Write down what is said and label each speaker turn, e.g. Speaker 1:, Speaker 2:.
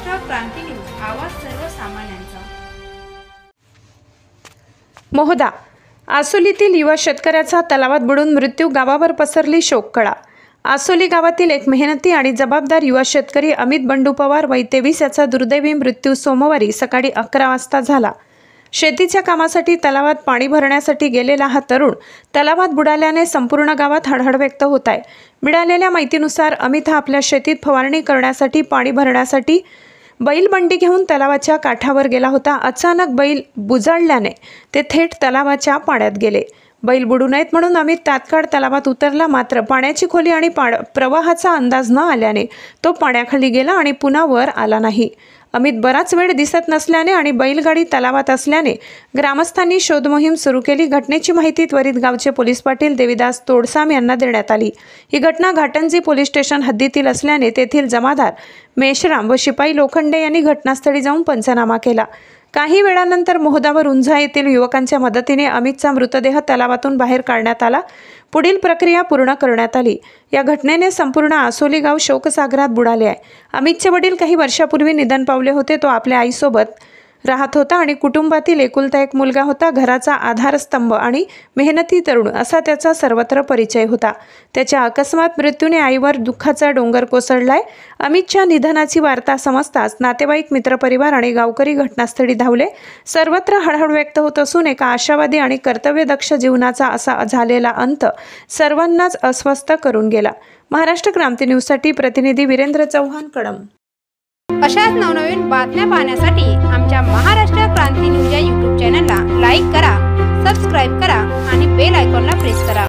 Speaker 1: महाराष्ट्र क्रांती news, आवाज सर्वसामान्यांचा।
Speaker 2: मोहदा आसोलीतील युवा शेतकऱ्याचा तलावात बुडून मृत्यू, गावावर पसरली शोककळा। आसोली गावातील एक मेहनती आणि जबाबदार युवा शेतकरी अमित बंडू पवार वय 23 याचा दुर्दैवी मृत्यू सोमवारी सकाळी 11 वाजता झाला। शेतीच्या कामासाठी तलावात पाणी भरण्यासाठी गेलेला हा तरुण तलावात बुडाल्याने संपूर्ण गावात हळहळ व्यक्त होत आहे। मिळालेल्या माहितीनुसार अमित हा आपल्या शेतीत फवारणी करण्यासाठी पाणी भरण्यासाठी बैलबंडी घेऊन तलावाच्या काठावर गेला होता। अचानक बैल बुजाडल्याने ते थेट तलावाच्या पाण्यात गेले। बैल बुडू नयेत म्हणून अमित तात्काळ तलावात उतरला, मात्र पाण्याची खोली आणि प्रवाहाचा अंदाज न आल्याने तो पाण्याखाली गेला आणि पुन्हा वर आला नाही। अमित बराच वेळ दिसत नसल्याने आणि बैलगाडी तलावात असल्याने ग्रामस्थांनी शोध मोहीम सुरू केली। घटनेची माहिती त्वरित गावचे पोलीस पाटील देवीदास तोडसाम यांना देण्यात आली। ही घटना घाटंजी पोलीस स्टेशन हद्दीतील असल्याने तेथील जमादार मेश्राम व शिपाई लोखंडे यांनी घटनास्थळी जाऊन पंचनामा केला। काही वेळानंतर मोहदावर उंझा येथील युवकांच्या मदतीने अमितचा मृतदेह तलावातून बाहेर काढण्यात आला। पुढील प्रक्रिया पूर्ण करण्यात आली। या घटनेने संपूर्ण आसोली गाव शोकसागरात बुडाले आहे। अमितचे वडील काही वर्षापूर्वी निधन पावले होते। तो आपल्या आईसोबत राहत होता आणि कुटुंबातील एकुलता एक मुलगा होता। घराचा आधारस्तंभ आणि मेहनती तरुण असा त्याचा सर्वत्र परिचय होता। त्याच्या अकस्मात मृत्यूने आईवर दुःखाचा डोंगर कोसळलाय। अमितच्या निधनाची वार्ता समजताच नातेवाईक, मित्रपरिवार आणि गावकरी घटनास्थळी धावले। सर्वत्र हळहळ व्यक्त होत असून एका आशावादी आणि कर्तव्यदक्ष जीवनाचा असा झालेला अंत सर्वांनाच अस्वस्थ करून गेला। महाराष्ट्र क्रांती न्यूजसाठी प्रतिनिधी वीरेंद्र चव्हाण, कळंब।
Speaker 1: अशाच नवनवीन बातम्या पाहण्यासाठी आमच्या महाराष्ट्र क्रांती न्यूज या YouTube चॅनलला लाईक करा, सबस्क्राईब करा आणि बेल आयकॉनला प्रेस करा।